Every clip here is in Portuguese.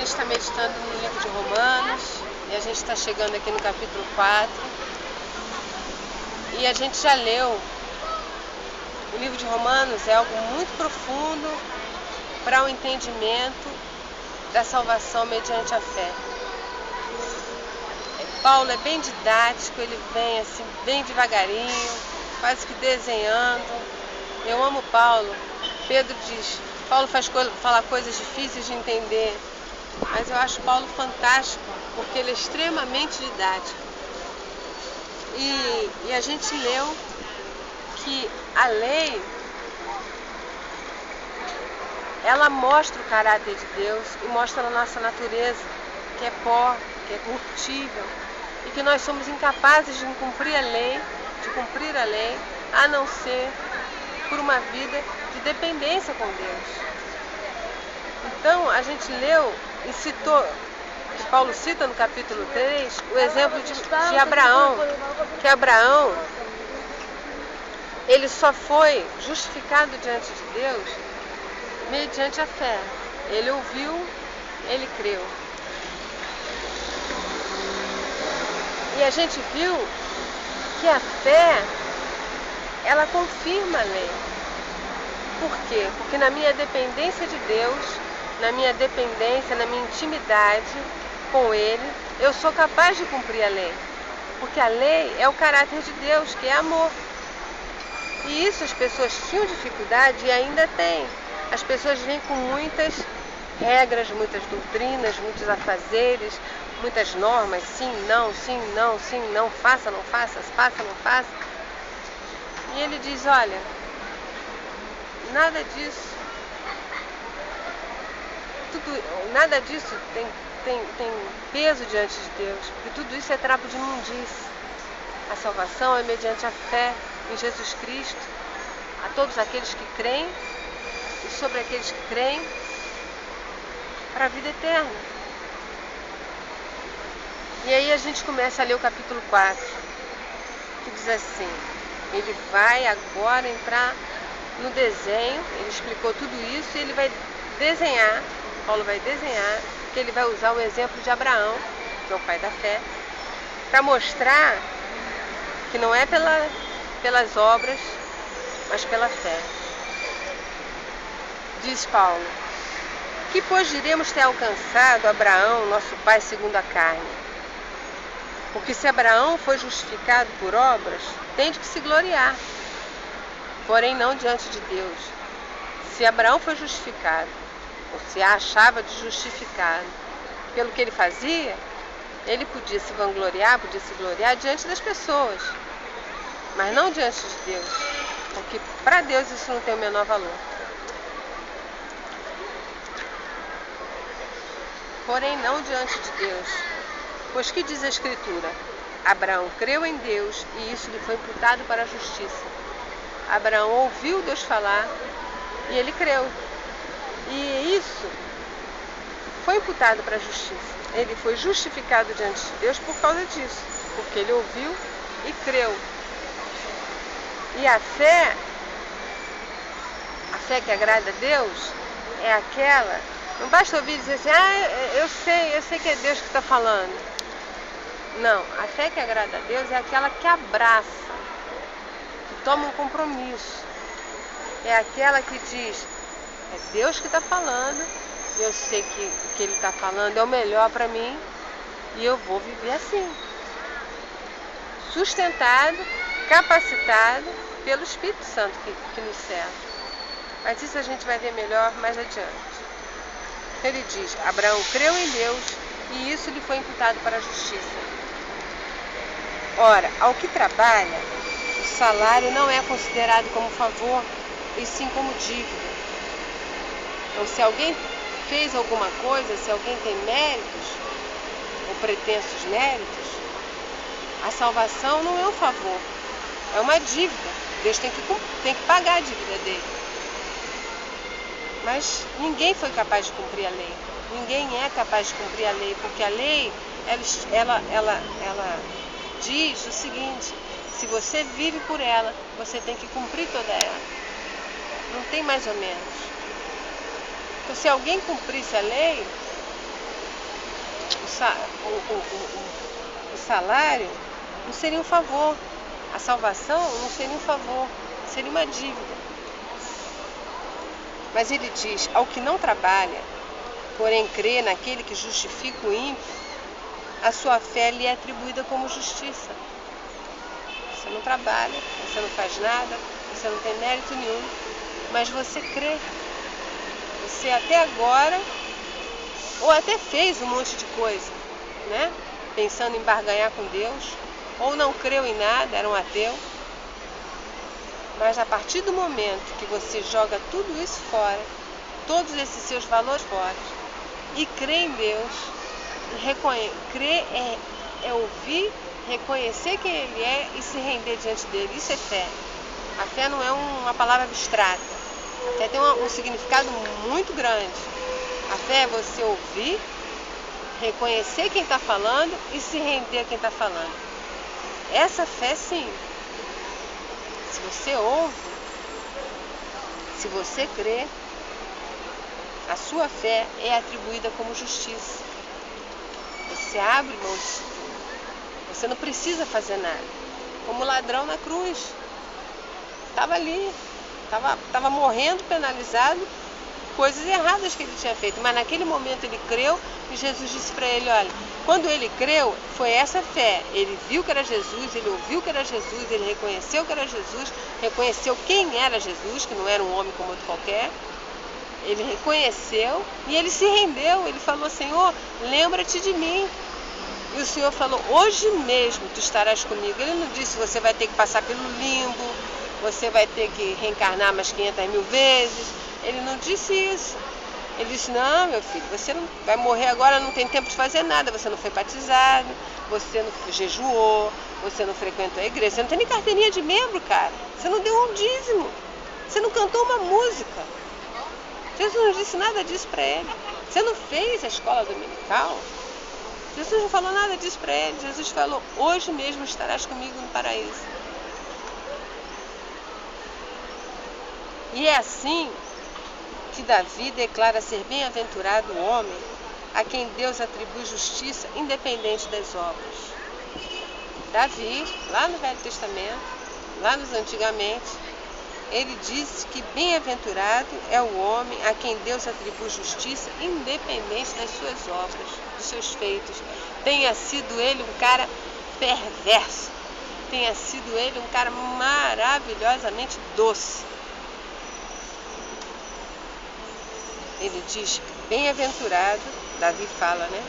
gente está meditando no livro de Romanos e a gente está chegando aqui no capítulo 4 e a gente já leu. O livro de Romanos é algo muito profundo para o entendimento da salvação mediante a fé. Paulo é bem didático, ele vem assim bem devagarinho, quase que desenhando. Eu amo Paulo. Pedro diz, Paulo fala coisas difíceis de entender, mas eu acho Paulo fantástico, porque ele é extremamente didático. E a gente leu que a lei, ela mostra o caráter de Deus e mostra a nossa natureza, que é pó, que é corruptível, e que nós somos incapazes de cumprir a lei, a não ser por uma vida de dependência com Deus. Então a gente leu e citou, Paulo cita no capítulo 3, o exemplo de Abraão, que Abraão, ele só foi justificado diante de Deus mediante a fé. Ele ouviu, ele creu. E a gente viu que a fé, ela confirma a lei. Por quê? Porque na minha dependência de Deus, na minha intimidade com Ele, eu sou capaz de cumprir a lei. Porque a lei é o caráter de Deus, que é amor. E isso as pessoas tinham dificuldade e ainda têm. As pessoas vêm com muitas regras, muitas doutrinas, muitos afazeres, muitas normas, sim, não, faça, não faça, faça, não faça. E ele diz, olha, nada disso tem peso diante de Deus, porque tudo isso é trapo de imundície. A salvação é mediante a fé em Jesus Cristo, a todos aqueles que creem e sobre aqueles que creem para a vida eterna. E aí a gente começa a ler o capítulo 4, que diz assim, ele vai agora entrar no desenho, ele explicou tudo isso e ele vai desenhar, Paulo vai desenhar, que ele vai usar o exemplo de Abraão, que é o pai da fé, para mostrar que não é pelas obras, mas pela fé. Diz Paulo, que pois diremos ter alcançado Abraão, nosso pai segundo a carne? Porque se Abraão foi justificado por obras, tem de que se gloriar, porém não diante de Deus. Se Abraão foi justificado, ou se achava de justificado pelo que ele fazia, ele podia se vangloriar, podia se gloriar diante das pessoas, mas não diante de Deus, porque para Deus isso não tem o menor valor. Porém não diante de Deus, pois que diz a Escritura? Abraão creu em Deus e isso lhe foi imputado para a justiça. Abraão ouviu Deus falar e ele creu. E isso foi imputado para a justiça. Ele foi justificado diante de Deus por causa disso, porque ele ouviu e creu. E a fé que agrada a Deus é aquela, não basta ouvir dizer assim, eu sei que é Deus que está falando. Não, a fé que agrada a Deus é aquela que abraça, que toma um compromisso. É aquela que diz, é Deus que está falando, eu sei que o que Ele está falando é o melhor para mim e eu vou viver assim. Sustentado, capacitado pelo Espírito Santo que nos serve. Mas isso a gente vai ver melhor mais adiante. Ele diz, Abraão creu em Deus e isso lhe foi imputado para a justiça. Ora, ao que trabalha, o salário não é considerado como favor, e sim como dívida. Então, se alguém fez alguma coisa, se alguém tem méritos, ou pretensos méritos, a salvação não é um favor, é uma dívida. Deus tem que pagar a dívida dele. Mas ninguém foi capaz de cumprir a lei. Ninguém é capaz de cumprir a lei, porque a lei, ela diz o seguinte, se você vive por ela, você tem que cumprir toda ela. Não tem mais ou menos. Então, se alguém cumprisse a lei, o salário não seria um favor, a salvação não seria um favor, seria uma dívida. Mas ele diz, ao que não trabalha, porém crê naquele que justifica o ímpio, a sua fé lhe é atribuída como justiça. Você não trabalha, você não faz nada, você não tem mérito nenhum, mas você crê. Você até agora, ou até fez um monte de coisa, né? Pensando em barganhar com Deus, ou não creu em nada, era um ateu. Mas a partir do momento que você joga tudo isso fora, todos esses seus valores fora, e crê em Deus, crer é ouvir, reconhecer quem Ele é e se render diante dele. Isso é fé. A fé não é uma palavra abstrata. A fé tem um significado muito grande. A fé é você ouvir, reconhecer quem está falando e se render a quem está falando. Essa fé, sim. Se você ouve, se você crê, a sua fé é atribuída como justiça. Você abre mão disso tudo. Você não precisa fazer nada. Como o ladrão na cruz. Estava ali. Estava morrendo, penalizado, coisas erradas que ele tinha feito. Mas naquele momento ele creu e Jesus disse para ele, olha, quando ele creu, foi essa fé. Ele viu que era Jesus, ele ouviu que era Jesus, ele reconheceu que era Jesus, reconheceu quem era Jesus, que não era um homem como outro qualquer. Ele reconheceu e ele se rendeu. Ele falou, Senhor, lembra-te de mim. E o Senhor falou, hoje mesmo tu estarás comigo. Ele não disse, você vai ter que passar pelo limbo, você vai ter que reencarnar mais 500.000 vezes. Ele não disse isso. Ele disse, não, meu filho, você não vai morrer agora, não tem tempo de fazer nada. Você não foi batizado, você não jejuou, você não frequentou a igreja, você não tem nem carteirinha de membro, cara. Você não deu um dízimo, você não cantou uma música. Jesus não disse nada disso para ele. Você não fez a escola dominical? Jesus não falou nada disso para ele. Jesus falou, hoje mesmo estarás comigo no paraíso. E é assim que Davi declara ser bem-aventurado o homem a quem Deus atribui justiça independente das obras. Davi, lá no Velho Testamento, lá nos antigamente, ele diz que bem-aventurado é o homem a quem Deus atribui justiça independente das suas obras, dos seus feitos. Tenha sido ele um cara perverso, tenha sido ele um cara maravilhosamente doce. Ele diz, bem-aventurado, Davi fala, né?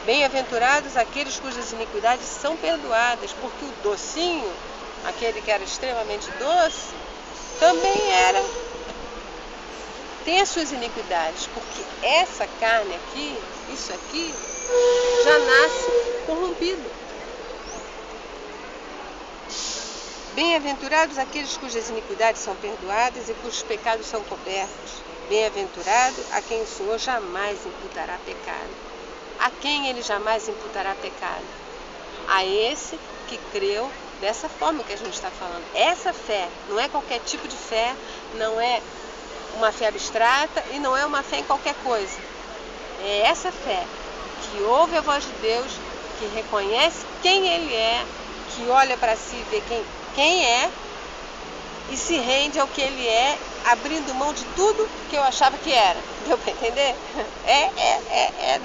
Bem-aventurados aqueles cujas iniquidades são perdoadas, porque o docinho, aquele que era extremamente doce, também tem as suas iniquidades, porque essa carne aqui, isso aqui, já nasce corrompido. Bem-aventurados aqueles cujas iniquidades são perdoadas e cujos pecados são cobertos. Bem-aventurado a quem o Senhor jamais imputará pecado. A quem ele jamais imputará pecado? A esse que creu dessa forma que a gente está falando. Essa fé não é qualquer tipo de fé, não é uma fé abstrata e não é uma fé em qualquer coisa. É essa fé que ouve a voz de Deus, que reconhece quem Ele é, que olha para si e vê quem é e se rende ao que Ele é, abrindo mão de tudo que eu achava que era. Deu para entender?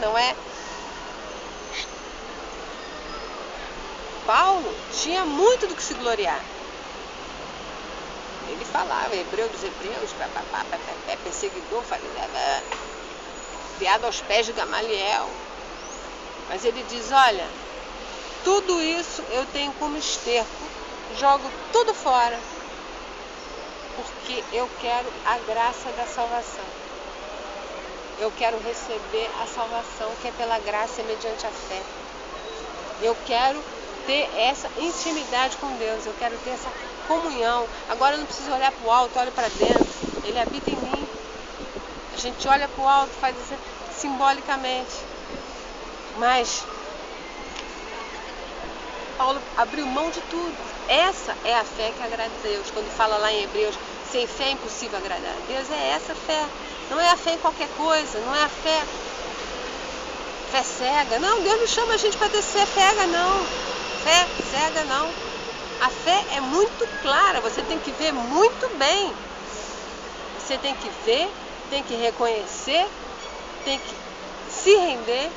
Não é? Paulo tinha muito do que se gloriar. Ele falava, hebreu dos hebreus, perseguidor, criado aos pés de Gamaliel. Mas ele diz, olha, tudo isso eu tenho como esterco, jogo tudo fora, porque eu quero a graça da salvação. Eu quero receber a salvação que é pela graça e mediante a fé. Eu quero ter essa intimidade com Deus, eu quero ter essa comunhão. Agora eu não preciso olhar para o alto, olho para dentro. Ele habita em mim. A gente olha para o alto, faz isso simbolicamente. Mas Paulo abriu mão de tudo. Essa é a fé que agrada a Deus. Quando fala lá em Hebreus, sem fé é impossível agradar a Deus, é essa fé. Não é a fé em qualquer coisa, não é a fé Fé cega. Não, Deus não chama a gente para ter fé cega, não. Fé cega, não. A fé é muito clara, você tem que ver muito bem. Você tem que ver, tem que reconhecer, tem que se render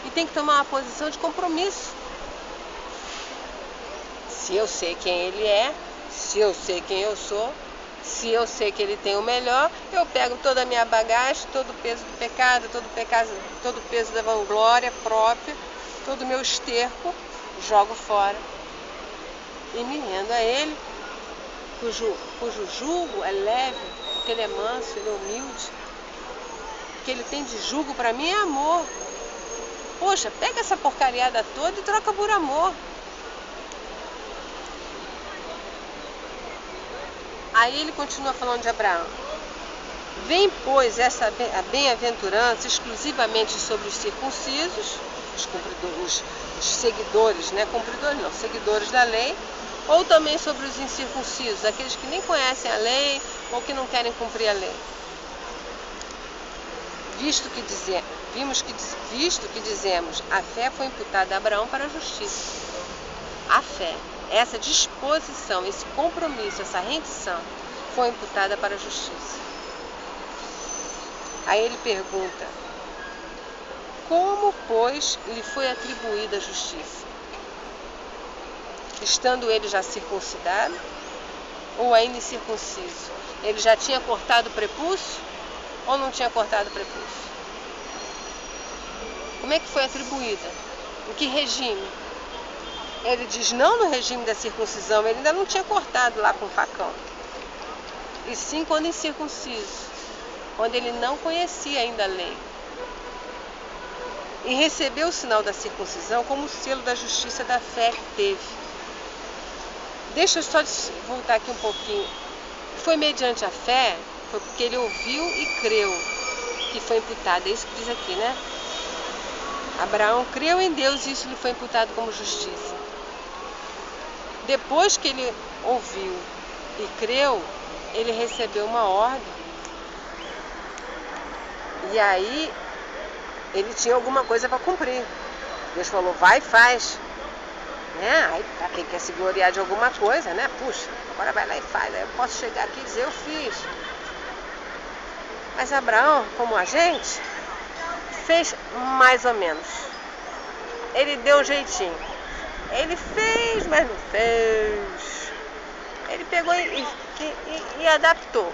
e tem que tomar uma posição de compromisso. Se eu sei quem ele é, se eu sei quem eu sou, se eu sei que ele tem o melhor, eu pego toda a minha bagagem, todo o peso do pecado, todo o peso da vanglória própria, todo o meu esterco, jogo fora e me rendo a ele, cujo jugo é leve, porque ele é manso, ele é humilde. O que ele tem de jugo para mim é amor. Poxa, pega essa porcariada toda e troca por amor. Aí ele continua falando de Abraão. Vem, pois, a bem-aventurança exclusivamente sobre os circuncisos, os seguidores, né? Cumpridores não, seguidores da lei, ou também sobre os incircuncisos, aqueles que nem conhecem a lei ou que não querem cumprir a lei. Visto que dizemos, a fé foi imputada a Abraão para a justiça. A fé, essa disposição, esse compromisso, essa rendição, foi imputada para a justiça. Aí ele pergunta, como, pois, lhe foi atribuída a justiça? Estando ele já circuncidado ou ainda incircunciso? Ele já tinha cortado o prepúcio ou não tinha cortado o prepúcio? Como é que foi atribuída? Em que regime? Ele diz não no regime da circuncisão, ele ainda não tinha cortado lá com o facão. E sim quando incircunciso, quando ele não conhecia ainda a lei. E recebeu o sinal da circuncisão como selo da justiça da fé que teve. Deixa eu só voltar aqui um pouquinho. Foi mediante a fé, foi porque ele ouviu e creu que foi imputado. É isso que diz aqui, né? Abraão creu em Deus e isso lhe foi imputado como justiça. Depois que ele ouviu e creu, ele recebeu uma ordem. E aí, ele tinha alguma coisa para cumprir. Deus falou, vai e faz. Né? Aí, para quem quer se gloriar de alguma coisa, né? Puxa, agora vai lá e faz. Aí eu posso chegar aqui e dizer, eu fiz. Mas Abraão, como a gente, fez mais ou menos. Ele deu um jeitinho. Ele fez, mas não fez. Ele pegou e adaptou.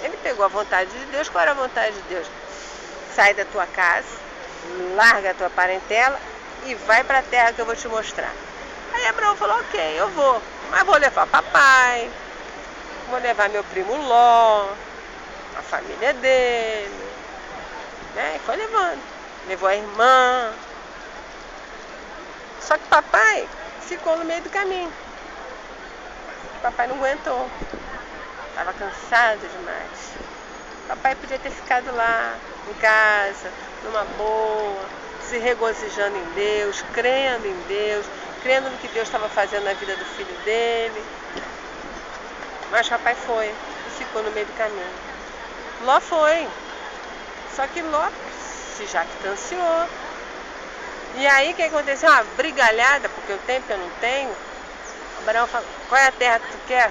Ele pegou a vontade de Deus. Qual era a vontade de Deus? Sai da tua casa, larga a tua parentela e vai para a terra que eu vou te mostrar. Aí Abraão falou, ok, eu vou. Mas vou levar papai, vou levar meu primo Ló, a família dele. Né? E foi levando. Levou a irmã. Só que papai ficou no meio do caminho. Papai não aguentou. Estava cansado demais. Papai podia ter ficado lá, em casa, numa boa, se regozijando em Deus, crendo no que Deus estava fazendo na vida do filho dele. Mas papai foi e ficou no meio do caminho. Ló foi. Só que Ló se jactanciou. E aí o que aconteceu? Uma brigalhada, porque eu tenho, porque eu não tenho. Abraão falou, qual é a terra que tu quer?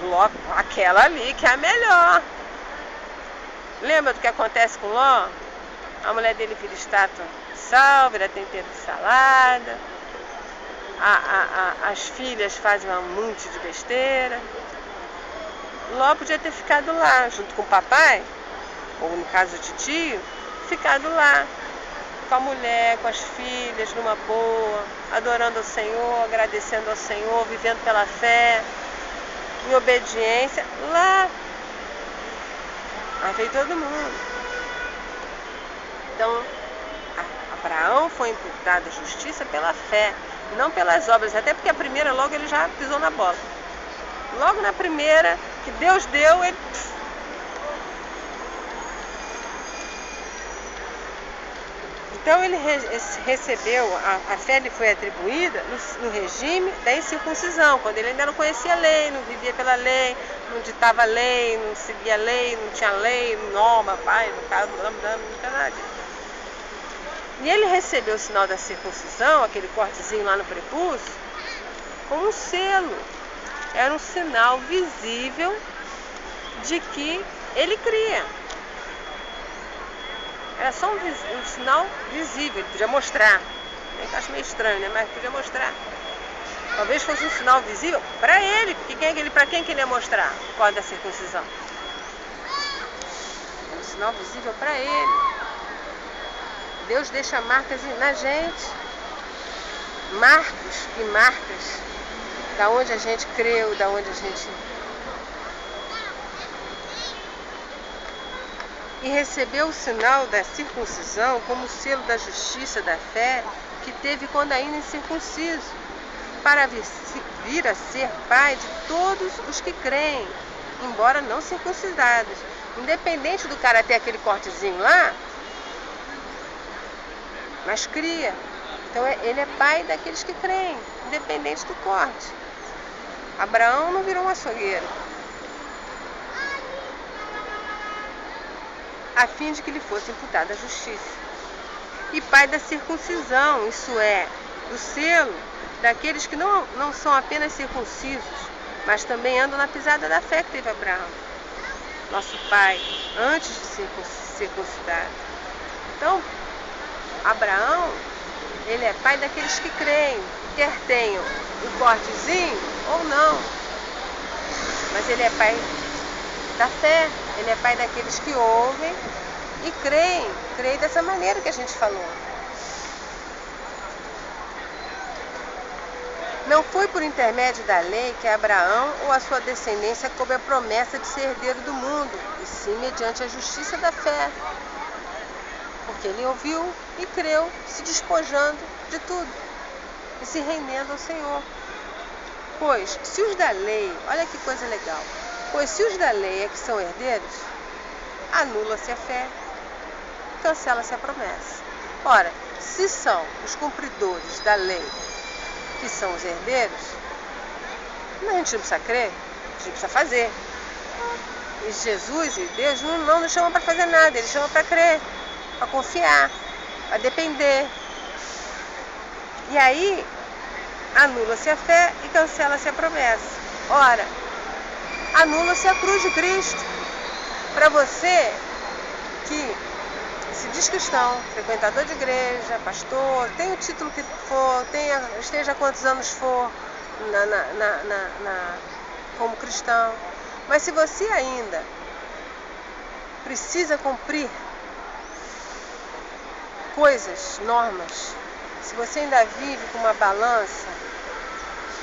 Ló, aquela ali que é a melhor. Lembra do que acontece com Ló? A mulher dele vira estátua de sal, vira tempero de salada. As filhas fazem um monte de besteira. Ló podia ter ficado lá, junto com o papai, ou no caso de tio, ficado lá, com a mulher, com as filhas, numa boa, adorando ao Senhor, agradecendo ao Senhor, vivendo pela fé, em obediência, lá. Mas veio todo mundo. Então, Abraão foi imputado à justiça pela fé, não pelas obras, até porque a primeira logo ele já pisou na bola. Logo na primeira que Deus deu, ele... Então ele recebeu, a fé lhe foi atribuída no regime da incircuncisão, quando ele ainda não conhecia a lei, não vivia pela lei, não ditava a lei, não seguia a lei, não tinha lei, norma, pai, não tinha nada disso. E ele recebeu o sinal da circuncisão, aquele cortezinho lá no prepúcio, como um selo. Era um sinal visível de que ele cria. Era só um sinal visível, ele podia mostrar. Eu acho meio estranho, né? Mas podia mostrar. Talvez fosse um sinal visível para ele, porque para quem que ele ia mostrar o código da circuncisão? Era um sinal visível para ele. Deus deixa marcas na gente. Marcos e marcas da onde a gente creu, da onde a gente... E recebeu o sinal da circuncisão como selo da justiça, da fé, que teve quando ainda incircunciso, para vir a ser pai de todos os que creem, embora não circuncidados. Independente do cara ter aquele cortezinho lá, mas cria. Então ele é pai daqueles que creem, independente do corte. Abraão não virou um açougueiro, a fim de que lhe fosse imputada a justiça. E pai da circuncisão, isso é, do selo, daqueles que não são apenas circuncisos, mas também andam na pisada da fé que teve Abraão, nosso pai, antes de ser circuncidado. Então, Abraão, ele é pai daqueles que creem, quer tenham o cortezinho ou não, mas ele é pai da fé, ele é pai daqueles que ouvem e creem dessa maneira que a gente falou. Não foi por intermédio da lei que Abraão ou a sua descendência coube a promessa de ser herdeiro do mundo, e sim mediante a justiça da fé. Porque ele ouviu e creu, se despojando de tudo e se rendendo ao Senhor. Pois, se os da lei, olha que coisa legal, pois se os da lei é que são herdeiros, anula-se a fé, cancela-se a promessa. Ora, se são os cumpridores da lei que são os herdeiros, a gente não precisa crer, a gente precisa fazer. E Jesus e Deus não nos chamam para fazer nada, eles chamam para crer, para confiar, para depender. E aí, anula-se a fé e cancela-se a promessa. Ora, anula-se a cruz de Cristo. Para você que se diz cristão, frequentador de igreja, pastor, tem o título que for, esteja quantos anos for como cristão, mas se você ainda precisa cumprir coisas, normas, se você ainda vive com uma balança,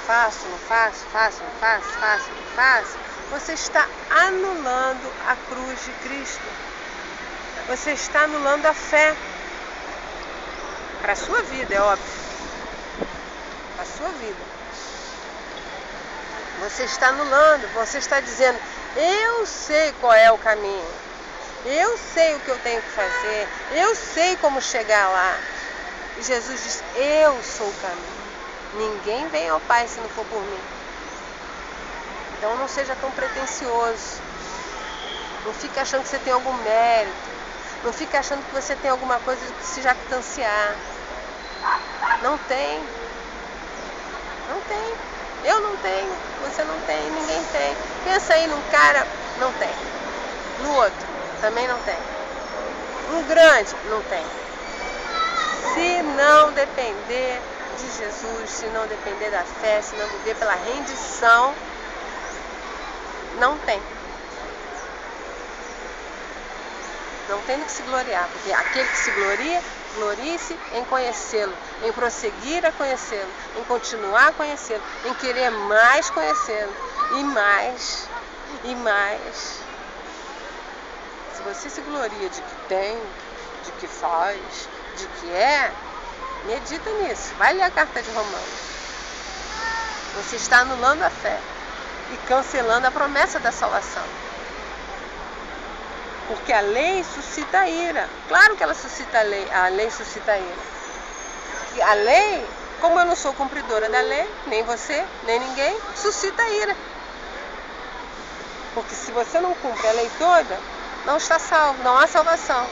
faço, não faço, faço, não faço, faço, não faço, você está anulando a cruz de Cristo. Você está anulando a fé. Para a sua vida, é óbvio. Para a sua vida. Você está anulando, você está dizendo, eu sei qual é o caminho. Eu sei o que eu tenho que fazer. Eu sei como chegar lá. E Jesus diz, eu sou o caminho. Ninguém vem ao Pai se não for por mim. Então não seja tão pretensioso. Não fique achando que você tem algum mérito. Não fique achando que você tem alguma coisa de se jactanciar. Não tem. Não tem. Eu não tenho. Você não tem. Ninguém tem. Pensa aí num cara, não tem. No outro, também não tem. Um grande, não tem. Se não depender de Jesus, se não depender da fé, se não viver pela rendição, não tem. Não tem do que se gloriar, porque aquele que se gloria, glorie-se em conhecê-lo, em prosseguir a conhecê-lo, em continuar a conhecê-lo, em querer mais conhecê-lo, e mais, e mais. Se você se gloria de que tem, de que faz, de que é, medita nisso, vai ler a carta de Romanos. Você está anulando a fé e cancelando a promessa da salvação. Porque a lei suscita ira. Claro que ela suscita a lei suscita ira. E a lei, como eu não sou cumpridora da lei, nem você, nem ninguém, suscita ira. Porque se você não cumpre a lei toda, não está salvo, não há salvação.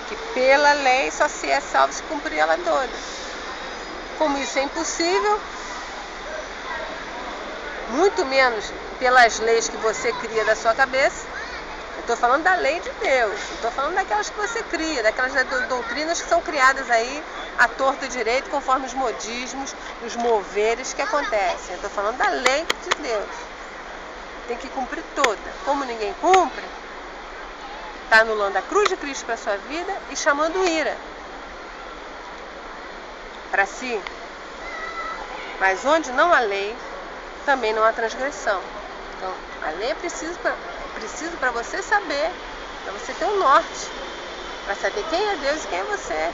que pela lei só se é salvo se cumprir ela toda. Como isso é impossível, muito menos pelas leis que você cria da sua cabeça. Eu estou falando da lei de Deus, não estou falando daquelas que você cria, daquelas doutrinas que são criadas aí à torto e direito, conforme os modismos, os moveres que acontecem. Eu estou falando da lei de Deus. Tem que cumprir toda. Como ninguém cumpre, está anulando a cruz de Cristo para a sua vida e chamando ira para si. Mas onde não há lei, também não há transgressão. Então, a lei é preciso para você saber, para você ter um norte, para saber quem é Deus e quem é você.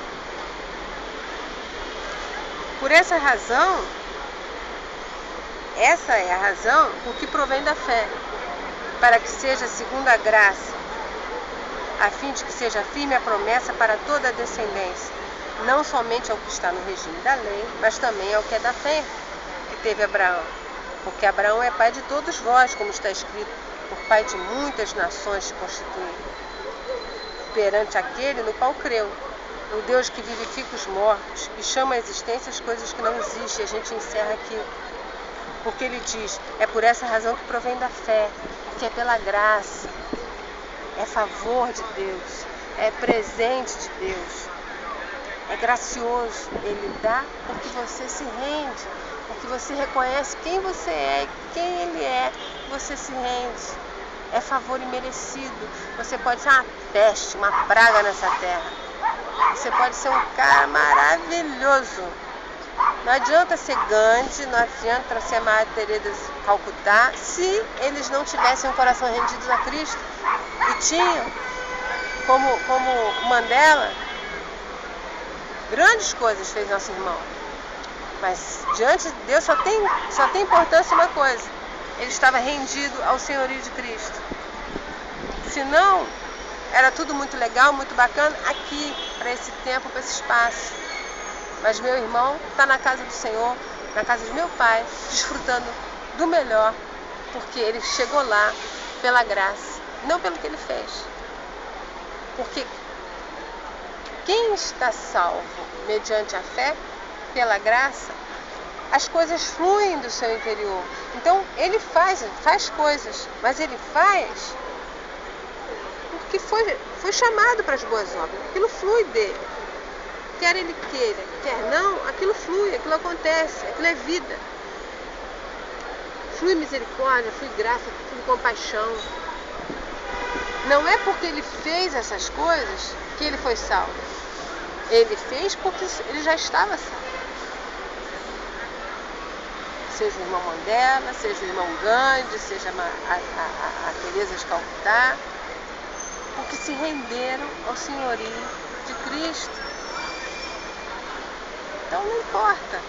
Por essa razão, essa é a razão por que provém da fé, para que seja segundo a graça, a fim de que seja firme a promessa para toda a descendência, não somente ao que está no regime da lei, mas também ao que é da fé que teve Abraão. Porque Abraão é pai de todos vós, como está escrito, por pai de muitas nações se constituiu, perante aquele no qual creu, o Deus que vivifica os mortos e chama à existência as coisas que não existem. A gente encerra aqui, porque ele diz, é por essa razão que provém da fé, porque é pela graça, é favor de Deus, é presente de Deus, é gracioso, ele dá porque você se rende, porque você reconhece quem você é e quem ele é, você se rende. É favor imerecido. Você pode ser uma peste, uma praga nessa terra. Você pode ser um cara maravilhoso. Não adianta ser Gandhi, não adianta ser Madre Teresa de Calcutá, se eles não tivessem um coração rendido a Cristo. E tinham, como Mandela, grandes coisas fez nosso irmão. Mas diante de Deus só tem importância uma coisa. Ele estava rendido ao senhorio de Cristo. Senão, era tudo muito legal, muito bacana, aqui, para esse tempo, para esse espaço. Mas meu irmão está na casa do Senhor, na casa de meu pai, desfrutando do melhor, porque ele chegou lá pela graça, não pelo que ele fez. Porque quem está salvo mediante a fé, pela graça, as coisas fluem do seu interior. Então, ele faz coisas, mas ele faz porque foi chamado para as boas obras. Aquilo flui dele. Quer ele queira, quer não, aquilo flui, aquilo acontece, aquilo é vida. Flui misericórdia, flui graça, flui compaixão. Não é porque ele fez essas coisas que ele foi salvo. Ele fez porque ele já estava salvo. Seja o irmão Mandela, seja o irmão Gandhi, seja a Teresa de Calcutá, porque se renderam ao senhorio de Cristo. Então não importa.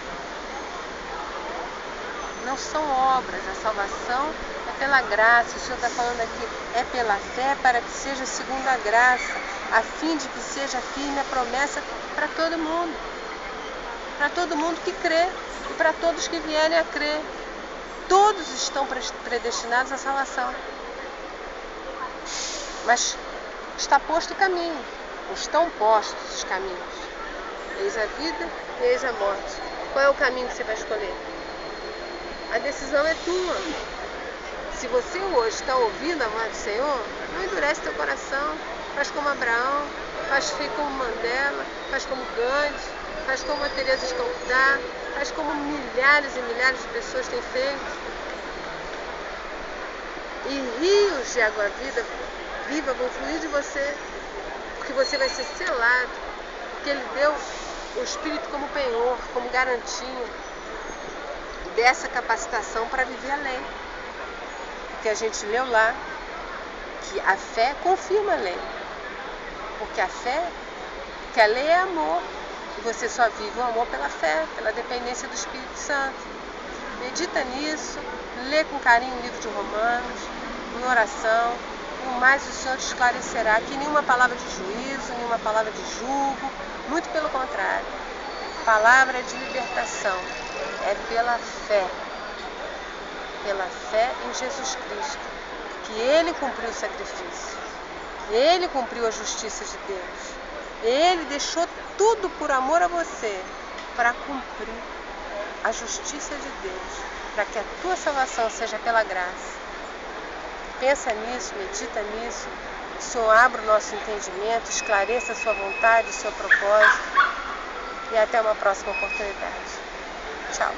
Não são obras, a salvação é pela graça. O Senhor está falando aqui, é pela fé para que seja segundo a graça, a fim de que seja firme a promessa para todo mundo. Para todo mundo que crê e para todos que vierem a crer. Todos estão predestinados à salvação. Mas está posto o caminho, estão postos os caminhos. Eis a vida e eis a morte. Qual é o caminho que você vai escolher? A decisão é tua. Se você hoje está ouvindo a voz do Senhor, não endurece teu coração. Faz como Abraão, faz como Mandela, faz como Gandhi, faz como a Teresa de Calcutá, faz como milhares e milhares de pessoas têm feito. E rios de água viva vão fluir de você, porque você vai ser selado, porque Ele deu o Espírito como penhor, como garantia dessa capacitação para viver a lei. Porque a gente leu lá que a fé confirma a lei. Porque a lei é amor. E você só vive o amor pela fé, pela dependência do Espírito Santo. Medita nisso, lê com carinho o livro de Romanos, em oração. E o mais o Senhor te esclarecerá que nenhuma palavra de juízo, nenhuma palavra de julgo, muito pelo contrário. Palavra de libertação é pela fé em Jesus Cristo, que Ele cumpriu o sacrifício, Ele cumpriu a justiça de Deus. Ele deixou tudo por amor a você, para cumprir a justiça de Deus, para que a tua salvação seja pela graça. Pensa nisso, medita nisso. O Senhor abra o nosso entendimento, esclareça a sua vontade, o seu propósito. E até uma próxima oportunidade. Tchau.